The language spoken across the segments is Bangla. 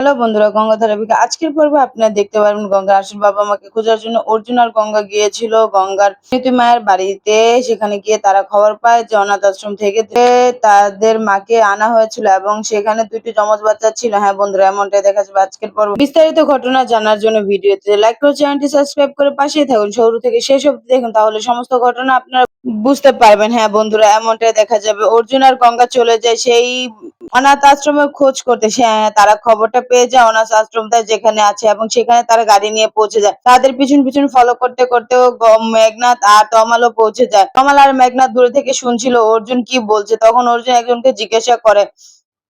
হ্যালো বন্ধুরা, গঙ্গাধারা বিকা আজকের পর্বে আপনারা দেখতে পারবেন গঙ্গার আসল বাবা মাকে খোঁজার জন্য অর্জুন আর গঙ্গা গিয়েছিল গঙ্গার মিনতি মায়ের বাড়িতে। সেখানে গিয়ে তারা খবর পায় যে অনাথ আশ্রম থেকে তাদের মাকে আনা হয়েছিল এবং সেখানে দুইটি যমজ বাচ্চা ছিল। হ্যাঁ বন্ধুরা, এমনটাই দেখা যাবে আজকের পর্ব। বিস্তারিত ঘটনা জানার জন্য ভিডিওতে লাইক করে চ্যানেলটি সাবস্ক্রাইব করে পাশেই থাকুন। শুরু থেকে শেষ অবধি দেখুন, তাহলে সমস্ত ঘটনা আপনারা বুঝতে পারবেন। হ্যাঁ বন্ধুরা, এমনটাই দেখা যাবে। অর্জুন আর গঙ্গা চলে যায় সেই অনাথ আশ্রমে খোঁজ করতে। তারা খবরটা পেয়ে যায় অনাথ আশ্রমটা যেখানে আছে এবং সেখানে তারা গাড়ি নিয়ে পৌঁছে যায়। তাদের পিছন পিছন ফলো করতে করতেও মেঘনাথ আর তমালও পৌঁছে যায়। তমাল আর মেঘনাথ দূরে থেকে শুনছিল অর্জুন কি বলছে। তখন অর্জুন একজনকে জিজ্ঞাসা করে,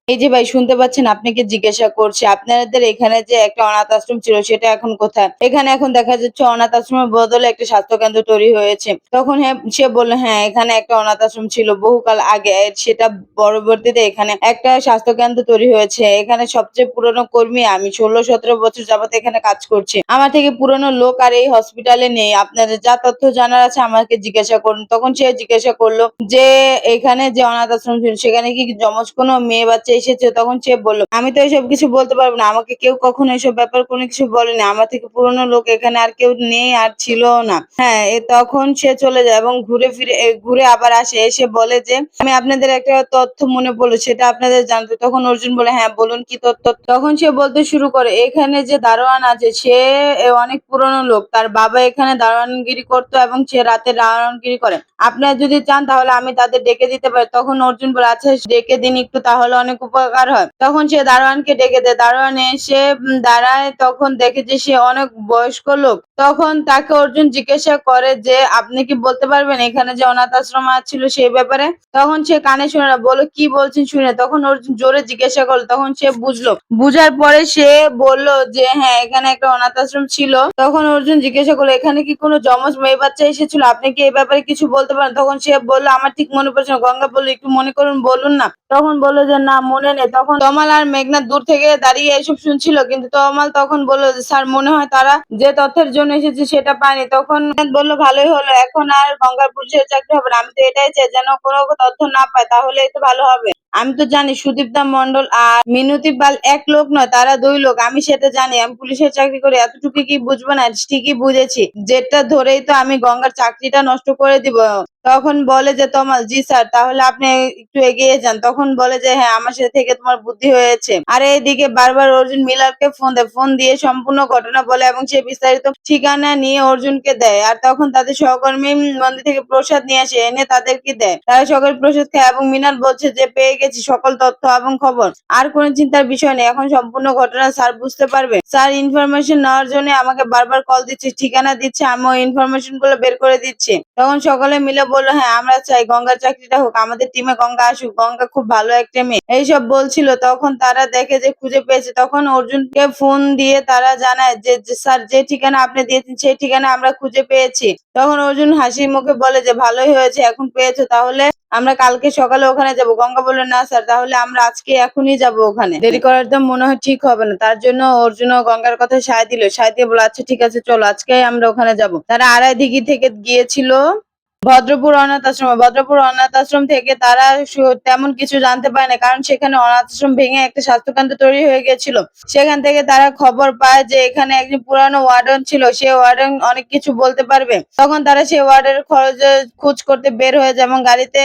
এই যে ভাই শুনতে পাচ্ছেন, আপনাকে জিজ্ঞাসা করছি আপনাদের এখানে যে একটা অনাথ আশ্রম ছিল সেটা এখন কোথায়? এখানে এখন দেখা যাচ্ছে অনাথ আশ্রমের বদলে একটা স্বাস্থ্য কেন্দ্র তৈরি হয়েছে। তখন সে বলল, হ্যাঁ এখানে একটা অনাথ আশ্রম ছিল বহুকাল আগে, সেটা পরবর্তীতে এখানে একটা স্বাস্থ্য কেন্দ্র তৈরি হয়েছে। এখানে সবচেয়ে পুরনো কর্মী আমি, 16-17 বছর যাবত এখানে কাজ করছি। আমার থেকে পুরনো লোক আর এই হসপিটালে নেই। আপনাদের যা তথ্য জানার আছে আমাকে জিজ্ঞাসা করুন। তখন সে জিজ্ঞাসা করলো যে এখানে যে অনাথ আশ্রম ছিল সেখানে কি যমজ কোনো মেয়ে বাচ্চা এসেছে? তখন সে বলল, আমি তো এসব কিছু বলতে পারবো না, আমাকে কেউ কখনো এসব ব্যাপার কোনো কিছু বলেনি। আমার থেকে পুরনো লোক এখানে আর কেউ নেই আর ছিল না। হ্যাঁ তখন সে চলে যায় এবং ঘুরে আবার আসে, এসে বলে যে আমি আপনাদের একটা তথ্য মনে পড়লো, সেটা আপনাদের জানতে। তখন অর্জুন বলে, হ্যাঁ বলুন কি তথ্য? তখন সে বলতে শুরু করে, এখানে যে দারোয়ান আছে সে অনেক পুরনো লোক। তার বাবা এখানে দারোয়ানগিরি করতো এবং সে রাতে দারোয়ানগিরি করে। আপনারা যদি চান তাহলে আমি তাদের ডেকে দিতে পারি। তখন অর্জুন বলে, আচ্ছা ডেকে দিন একটু, তাহলে অনেক উপকার হয়। তখন সে দারোয়ানকে ডেকে দেয়। দারোয়ান এসে দাঁড়ায়, তখন দেখে যে সে অনেক বয়স্ক লোক। তখন তাকে অর্জুন জিজ্ঞাসা করে যে আপনি কি বলতে পারবেন এখানে যে অনাথ আশ্রম ছিল সেই ব্যাপারে? তখন সে কানে শুনে না, বলো কি বলছেন শুনে। তখন অর্জুন জোরে জিজ্ঞাসা করলো, তখন সে বুঝলো। বুঝার পরে সে বলল যে হ্যাঁ এখানে একটা অনাথ আশ্রম ছিল। তখন অর্জুন জিজ্ঞাসা করলো, এখানে কি কোনো যমজ মেয়ে বাচ্চা এসেছিল? আপনি কি এই ব্যাপারে কিছু বলতে পারেন? তখন সে বললো, আমার ঠিক মনে পড়ছে না। গঙ্গা বললো, একটু মনে করুন, বলুন না। তখন বললো যে না মনে নেই। তখন তমাল আর মেঘনাথ দূর থেকে দাঁড়িয়ে এসব শুনছিল, কিন্তু তমাল তখন বললো যে স্যার মনে হয় তারা যে তথ্যের জন্য এসেছে সেটা পায়নি। তখন বললো, ভালোই হলো, এখন আর গঙ্গার পুলিশের চাকরি হবে না। আমি তো এটাই চাই, যেন কোনো তথ্য না পায়, তাহলেই তো ভালো হবে। আমি তো জানি সুদীপ্তা মন্ডল আর মিনতি পাল এক লোক নয়, তারা দুই লোক। আমি সেটা জানি, আমি পুলিশের চাকরি করি, এতটুকু কি বুঝবো না? ঠিকই বুঝেছি, যেটা ধরেই তো আমি গঙ্গার চাকরিটা নষ্ট করে দিব। তখন বলে যে তমাল, জি স্যার, তাহলে আপনি একটু এগিয়ে যান। তখন বলে যে হ্যাঁ আমার সাথে থেকে তোমার বুদ্ধি হয়েছে। আর এইদিকে বারবার অর্জুন মিলারকে ফোন দেয়, ফোন দিয়ে সম্পূর্ণ ঘটনা বলে এবং সে বিস্তারিত ঠিকানা নিয়ে অর্জুনকে দেয়। আর তখন তাদের সহকর্মী মন্দির থেকে প্রসাদ নিয়ে আসে, এনে তাদেরকে দেয়। তারা সকল প্রসাদ খায় এবং মিনাল বলছে যে পেয়ে গেছি সকল তথ্য এবং খবর, আর কোনো চিন্তার বিষয় নেই। এখন সম্পূর্ণ ঘটনা স্যার বুঝতে পারবে। স্যার ইনফরমেশন নেওয়ার জন্য আমাকে বারবার কল দিচ্ছে, ঠিকানা দিচ্ছে, আমি ওই ইনফরমেশন গুলো বের করে দিচ্ছি। তখন সকলে মিলে বললো, হ্যাঁ আমরা চাই গঙ্গার চাকরিটা হোক, আমাদের টিমে গঙ্গা আসুক, গঙ্গা খুব ভালো একটা মেয়ে, এইসব বলছিল। তখন তারা দেখে যে খুঁজে পেয়েছে। তখন অর্জুনকে ফোন দিয়ে তারা জানায় যে স্যার যে ঠিকানা আপনি দিয়েছেন সেই ঠিকানা আমরা খুঁজে পেয়েছি। তখন অর্জুন হাসি মুখে বলে যে ভালোই হয়েছে এখন পেয়েছো, তাহলে আমরা কালকে সকালে ওখানে যাব। গঙ্গা বলল, না স্যার, তাহলে আমরা আজকে এখনই যাব ওখানে, দেরি করার তো মনে হয় ঠিক হবে না। তার জন্য অর্জুন ও গঙ্গার কথা সায় দিল, সায় দিয়ে বলে আচ্ছা ঠিক আছে চলো আজকে আমরা ওখানে যাব। তারা আড়াই দিঘি থেকে গিয়েছিল ভদ্রপুর অনাথ আশ্রমে। ভদ্রপুর অনাথ আশ্রম থেকে তারা তেমন কিছু জানতে পারে না, কারণ সেখানে অনাথ আশ্রম ভেঙে একটা স্বাস্থ্যকেন্দ্র তৈরি হয়ে গেছিল। সেখান থেকে তারা খবর পায় যে এখানে একজন পুরানো ওয়ার্ডেন ছিল, সে ওয়ার্ডেন অনেক কিছু বলতে পারবে। তখন তারা সেই ওয়ার্ডের খরচে খোঁজ করতে বের হয়ে যায় এবং গাড়িতে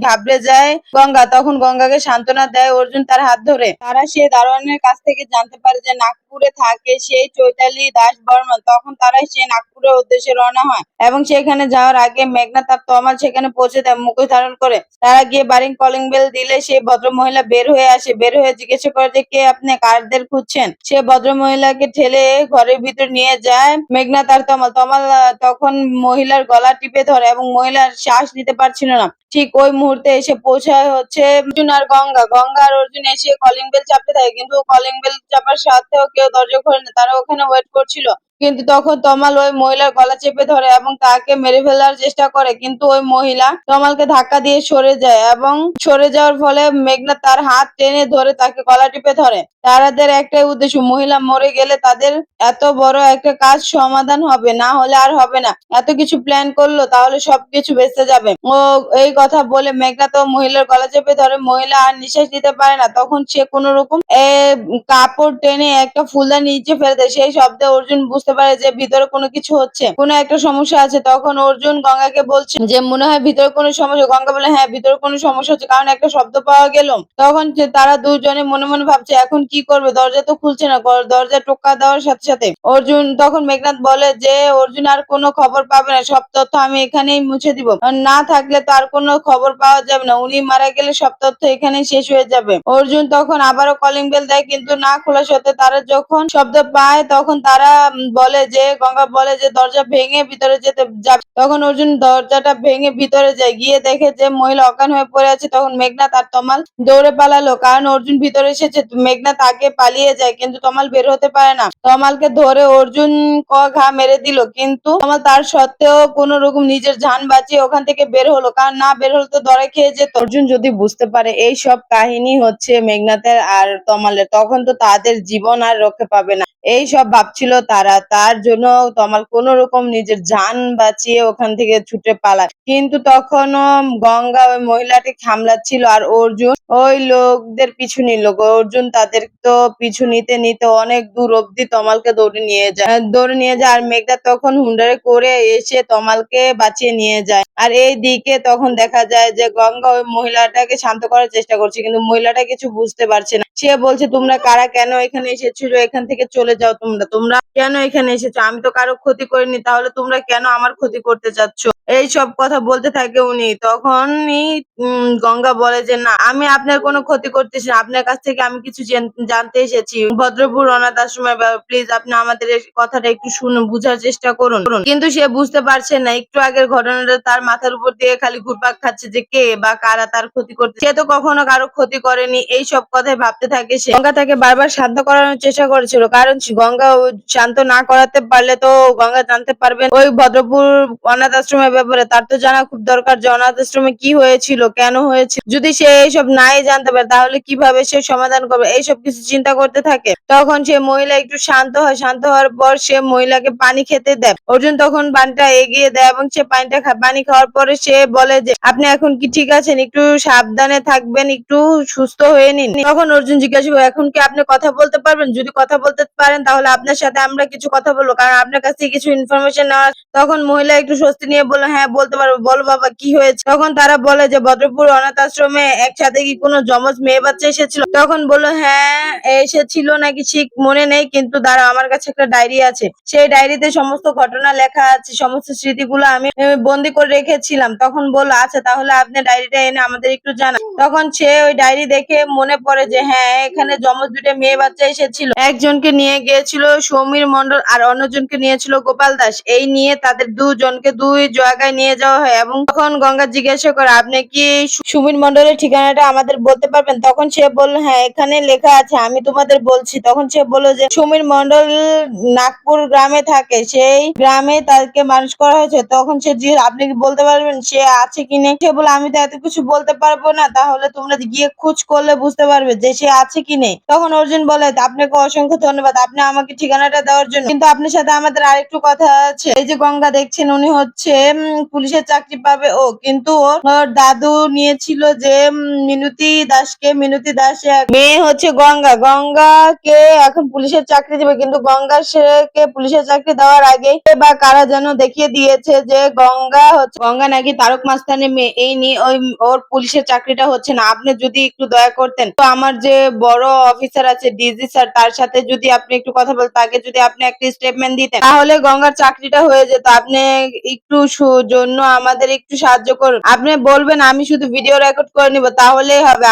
ঘাবড়ে যায় গঙ্গা। তখন গঙ্গাকে সান্ত্বনা দেয় অর্জুন তার হাত ধরে। তারা সেই দারোয়ানের কাছ থেকে জানতে পারে যে নাগপুরে থাকে সেই চৈতালি দাস বর্মন। তখন তারা সেই নাগপুরের উদ্দেশ্যে রওনা হয় এবং সেখানে যাওয়ার আগে মেঘনা তার তমাল সেখানে পৌঁছে দেয় মুখোশ ধারণ করে। তারা গিয়ে বাড়ির কলিং বেল দিলে সেই ভদ্র মহিলা বের হয়ে আসে। বের হয়ে জিজ্ঞাসা করে যে কে আপনি, কারদের খুঁজছেন? সে ভদ্র মহিলাকে ঠেলে ঘরের ভিতর নিয়ে যায় মেঘনা তার তমাল। তমাল তখন মহিলার গলা টিপে ধরে এবং মহিলার শ্বাস নিতে পারছিল না। ঠিক ওই মুহূর্তে এসে পৌঁছায় হচ্ছে অর্জুন আর গঙ্গা। গঙ্গা আর অর্জুন এসে কলিং বেল চাপতে থাকে, কিন্তু কলিং বেল চাপার সাথেও কেউ দরজা খোলে না। তারা ওখানে ওয়েট করছিল। কিন্তু তখন তমাল ওই মহিলার গলা চেপে ধরে এবং তাকে মেরে ফেলার চেষ্টা করে, কিন্তু ওই মহিলা তমালকে ধাক্কা দিয়ে সরে যায় এবং সরে যাওয়ার ফলে মেঘনা তার হাত টেনে ধরে তাকে গলা টিপে ধরে। তাদের একটাই উদ্দেশ্য, মহিলা মরে গেলে তাদের এত বড় একটা কাজ সমাধান হবে, না হলে আর হবে না। এত কিছু প্ল্যান করলো তাহলে সবকিছু ভেস্তে যাবে। ও এই কথা বলে মেঘনা তো মহিলার গলা চেপে ধরে, মহিলা আর নিঃশ্বাস নিতে পারে না। তখন সে কোন রকম কাপড় টেনে একটা ফুলদানি নিচে ফেলে দেয়। সেই শব্দে অর্জুন বুঝতে পারে যে ভিতরে কোনো কিছু হচ্ছে, কোনো একটা সমস্যা আছে। তখন অর্জুন গঙ্গাকে বলছে যে মনে হয় ভিতরে কোনো সমস্যা। গঙ্গা বলে হ্যাঁ, ভিতরে কোনো সমস্যা হচ্ছে, কারণ একটা শব্দ পাওয়া গেল। তখন তারা দুজনে মনে মনে ভাবছে এখন কি করবে, দরজা তো খুলছে না। দরজায় টোক্কা দেওয়ার সাথে সাথে অর্জুন তখন মেঘনাথ বলে যে অর্জুন আর কোনো খবর পাবে না, সব তথ্য আমি এখানেই মুছে দিব। আর না থাকলে তার কোনো খবর পাওয়া যাবে না, উনি মারা গেলে সব তথ্য এখানেই শেষ হয়ে যাবে। অর্জুন তখন আবারও কলিং বেল দেয়, কিন্তু না খোলা সত্ত্বে তারা যখন শব্দ পায় তখন তারা বলে যে গঙ্গা বলে যে দরজা ভেঙে ভিতরে যেতে যাবে। তখন অর্জুন দরজাটা ভেঙে ভিতরে যায়, গিয়ে দেখে যে মহিলা অজ্ঞান হয়ে পড়ে আছে। তখন মেঘনাথ আর তমাল দৌড়ে পালালো, কারণ অর্জুন ভিতরে এসেছে। মেঘনাথ আগে পালিয়ে যায়, কিন্তু তমাল বের হতে পারে না। তমালকে ধরে অর্জুন ঘা মেরে দিল, কিন্তু তমাল তার সত্ত্বেও কোন রকম নিজের জান বাঁচিয়ে ওখান থেকে বের হলো, কারণ না বের হলে তো ধরে খেয়ে যেত। অর্জুন যদি বুঝতে পারে এই সব কাহিনী হচ্ছে মেঘনাথের আর তমালের, তখন তো তাদের জীবন আর রক্ষে পাবে না। এই সব ভাবছিল তারা, তার জন্য তমাল কোন রকম নিজের জান বাঁচিয়ে ওখান থেকে ছুটে পালায়। কিন্তু তখনও গঙ্গা ওই মহিলাটি সামলাচ্ছিল আর অর্জুন ওই লোকদের পিছু নিল। অর্জুন তাদের তো পিছু নিতে নিতে অনেক দূর অব্দি তমালকে দৌড়ে নিয়ে যায় আর মেঘনা তখন হুন্ডারে করে এসে তমালকে বাঁচিয়ে নিয়ে যায়। আর এই দিকে তখন দেখা যায় যে গঙ্গা ওই মহিলাটাকে শান্ত করার চেষ্টা করছে, কিন্তু মহিলাটা কিছু বুঝতে পারছে না। সে বলছে তোমরা কারা, কেন এখানে এসেছিল, এখান থেকে চলে যাও। তোমরা তোমরা কেন এখানে এসেছো, আমি তো কারো ক্ষতি করিনি, তাহলে তোমরা কেন আমার ক্ষতি করতে চাচ্ছ। এই সব কথা বলতে থাকে উনি। তখনই গঙ্গা বলে যে না, আমি আপনার কোনো ক্ষতি করতেছি না, আপনার কাছ থেকে আমি কিছু জানতে এসেছি। ভদ্রপুর অনাথ আশ্রমের প্লিজ আপনি আমাদের এই কথাটা একটু শুনুন, বুঝার চেষ্টা করুন। কিন্তু সে বুঝতে পারছে না, একটু আগের ঘটনাটা তার মাথার উপর দিয়ে খালি ঘুরপাক খাচ্ছে যে কে বা কারা তার ক্ষতি করতে। সে তো কখনো কারো ক্ষতি করেনি, এই সব কথাই ভাবতে থাকে সে। গঙ্গা তাকে বারবার শান্ত করানোর চেষ্টা করেছিল, কারণ গঙ্গা শান্ত না করাতে পারলে তো গঙ্গা জানতে পারবেন ওই ভদ্রপুর অনাথ আশ্রমের ব্যাপারে। তার তো জানা খুব দরকার যে অনাথ আশ্রমে কি হয়েছিল, কেন হয়েছিল। যদি সে এইসব নাই জানতে পারে তাহলে কিভাবে সে সমাধান করবে, এইসব কিছু চিন্তা করতে থাকে। তখন সে মহিলা একটু শান্ত হয়, শান্ত হওয়ার পর সে মহিলাকে পানি খেতে দেয়। অর্জুন তখন পানিটা এগিয়ে দেয় এবং সে পানি খাওয়ার পরে সে বলে যে আপনি এখন কি ঠিক আছেন, একটু সাবধানে থাকবেন, একটু সুস্থ হয়ে নিন। তখন অর্জুন জিজ্ঞাসা করে এখন কি আপনি কথা বলতে পারবেন, যদি কথা বলতে পারেন তাহলে আপনার সাথে আমরা কিছু কথা বলবো, কারণ আপনার কাছ থেকে কিছু ইনফরমেশন নেওয়া। তখন মহিলা একটু স্বস্তি নিয়ে বললো হ্যাঁ বলতে পারবো, বলো বাবা কি হয়েছে। তখন তারা বলে যে ভদ্রপুর অনাথ আশ্রমে একসাথে কি কোনো জমজ মেয়ে বাচ্চা এসেছিল। তখন বললো হ্যাঁ এসেছিল নাকি ঠিক মনে নেই, কিন্তু দাঁড়াও আমার কাছে একটা ডায়েরি আছে, সেই ডায়েরিতে সমস্ত ঘটনা লেখা আছে, সমস্ত স্মৃতিগুলো আমি বন্দি করে রেখেছিলাম। তখন বললো আচ্ছা তাহলে আপনি ডায়েরিটা এনে আমাদের একটু জানান। তখন সে ওই ডায়েরি দেখে মনে পড়ে যে হ্যাঁ এখানে জমজ দুটো মেয়ে বাচ্চা এসেছিল, একজনকে নিয়ে গিয়েছিল সমীর মন্ডল আর অন্যজনকে নিয়েছিল গোপাল দাস। এই নিয়ে তাদের দুজনকে দুই জায়গায় নিয়ে যাওয়া হয় এবং তখন গঙ্গা জিজ্ঞাসা করে আপনি কি সুমির মন্ডলের ঠিকানাটা আমাদের বলতে পারবেন। তখন সে বলল হ্যাঁ এখানে লেখা আছে, আমি তোমাদের বলছি। তখন সে বলল যে সুমির মন্ডল নাগপুর গ্রামে থাকে, সেই গ্রামে তাকে মানুষ করা হয়েছে। তখন সে আপনি কি বলতে পারবেন সে আছে কি নেই। সে বলে আমি তো এত কিছু বলতে পারবো না, তাহলে তোমরা গিয়ে খোঁজ করলে বুঝতে পারবে যে সে আছে কি নেই। তখন অর্জুন বলে আপনাকে অসংখ্য ধন্যবাদ আপনি আমাকে ঠিকানাটা দেওয়ার জন্য, কিন্তু আপনার সাথে আমাদের আরেকটু কথা আছে। এই যে গঙ্গা দেখছেন উনি হচ্ছে পুলিশের চাকরি পাবে ও, কিন্তু ওর দাদু নিয়েছিল যে মিনতি দাসকে। মিনতি দাস মেয়ে হচ্ছে গঙ্গা, গঙ্গাকে এখন পুলিশের চাকরি দিবে, কিন্তু গঙ্গা কে পুলিশের চাকরি দেওয়ার আগে বা কারা যেন দেখিয়ে দিয়েছে যে গঙ্গা নাকি তারক মাস্তানের মেয়ে, এই নিয়ে ওর পুলিশের চাকরিটা হচ্ছে না। আপনি যদি একটু দয়া করতেন তো আমার যে বড় অফিসার আছে ডিজি স্যার, তার সাথে যদি আপনি একটু কথা বলতেন, তাকে যদি আপনি একটা স্টেটমেন্ট দিতেন তাহলে গঙ্গার চাকরিটা হয়ে যেত। আপনি একটু জন্য আমাদের একটু সাহায্য করুন, আপনি বলবেন আমি শুধু ভিডিও রেকর্ড করে নিব তাহলেই হবে।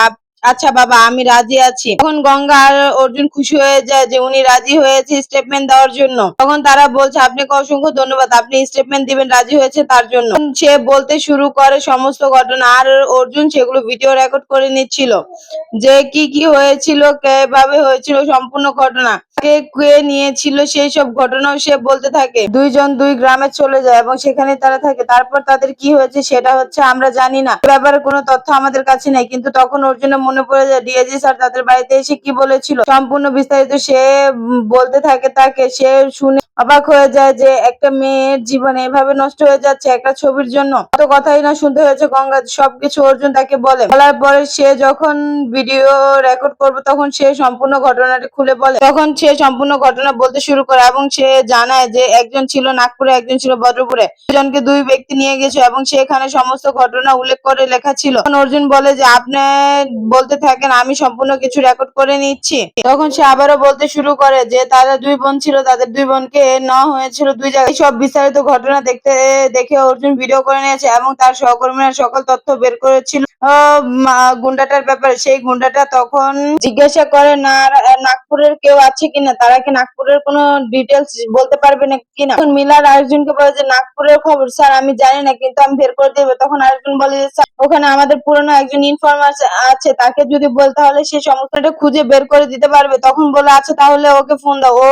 আচ্ছা বাবা আমি রাজি আছি। তখন গঙ্গা আর অর্জুন খুশি হয়ে যায় যে উনি রাজি হয়েছে স্টেটমেন্ট দেওয়ার জন্য। তখন তারা বলছে আপনাকে অসংখ্য ধন্যবাদ, আপনি স্টেটমেন্ট দিবেন রাজি হয়েছে তার জন্য। সে বলতে শুরু করে সমস্ত ঘটনা, আর অর্জুন সেগুলো ভিডিও রেকর্ড করে নিচ্ছিল যে কি কি হয়েছিল, কিভাবে হয়েছিল সম্পূর্ণ ঘটনা। কে নিয়েছিল সেই সব ঘটনাও সে বলতে থাকে। দুইজন দুই গ্রামে চলে যায় এবং সেখানে তারা থাকে। তারপর তাদের কি হয়েছে সেটা হচ্ছে আমরা জানি না। এ ব্যাপারে কোনো তথ্য আমাদের কাছে নেই। কিন্তু তখন অর্জুনের মনে পড়ে যায় ডিআইজি স্যার তাদের বাড়িতে এসে কি বলেছিল। সম্পূর্ণ বিস্তারিত সে বলতে থাকে তাকে। সে শুনে অবাক হয়ে যায় যে একটা মেয়ের জীবন এভাবে নষ্ট হয়ে যাচ্ছে একটা ছবির জন্য। কত কথাই না শুনতে হয়েছে গঙ্গা। সবকিছু অর্জুন তাকে বলে। বলার পরে সে যখন ভিডিও রেকর্ড করবে তখন সে সম্পূর্ণ ঘটনাটি খুলে বলে। তখন সে সম্পূর্ণ ঘটনা বলতে শুরু করে এবং সে জানায় যে একজন ছিল নাগপুরে, একজন ছিল ভদ্রপুরে। দুজনকে দুই ব্যক্তি নিয়ে গেছে এবং সেখানে সমস্ত ঘটনা উল্লেখ করে লেখা ছিল। তখন অর্জুন বলে যে আপনি বলতে থাকেন, আমি সম্পূর্ণ কিছু রেকর্ড করে নিচ্ছি। তখন সে আবারও বলতে শুরু করে যে তারা দুই বোন ছিল, তাদের দুই বোনকে নেওয়া হয়েছিল দুই জায়গায়। সব বিস্তারিত ঘটনা দেখে অর্জুন ভিডিও করে নিয়েছে এবং তার সহকর্মীরা সকল তথ্য বের করেছিল গুন্ডাটার ব্যাপারে। সেই গুন্ডাটা তখন জিজ্ঞাসা করে নাগপুরের কেউ আছে কিনা, তারা কি নাগপুরের কোনো ডিটেলস বলতে পারবে না কিনা। তখন মিলার আরেকজনকে বলে যে নাগপুরের খবর স্যার আমি জানি না, কিন্তু আমি বের করে দেবো। তখন আরেকজন বলে যে স্যার ওখানে আমাদের পুরনো একজন ইনফর্মার আছে, তাকে যদি বল তাহলে সে সমস্যাটা খুঁজে বের করে দিতে পারবে। তখন বলে আচ্ছা তাহলে ওকে ফোন দাও। ও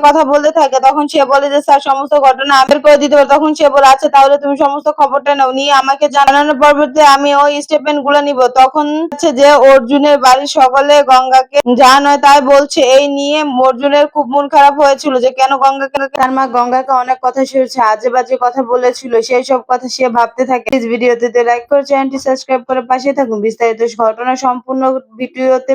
কথা বলতে থাকে। তখন সে বলে যে স্যার সমস্ত ঘটনা বের করে দিতে পারে। তখন সে বলে আচ্ছা তাহলে তুমি সমস্ত খবরটা নাও, নিয়ে আমাকে জানানোর পরবর্তীতে আমি ওই স্টেটমেন্ট গুলো নিব। তখন হচ্ছে যে অর্জুনের বাড়ির সকলে গঙ্গাকে যা নয় তাই বলছে। এই নিয়ে অর্জুনের খুব মন খারাপ হয়েছিল যে কেন গঙ্গাকে, তার মা গঙ্গাকে অনেক কথা শুনেছে, আজে বাজে কথা বলেছিল। সেই সব কথা সে ভাবতে থাকে। প্লিজ ভিডিওতে লাইক করে চ্যানেলটি সাবস্ক্রাইব করে পাশে থাকুন। বিস্তারিত ঘটনা সম্পূর্ণ ভিডিওতে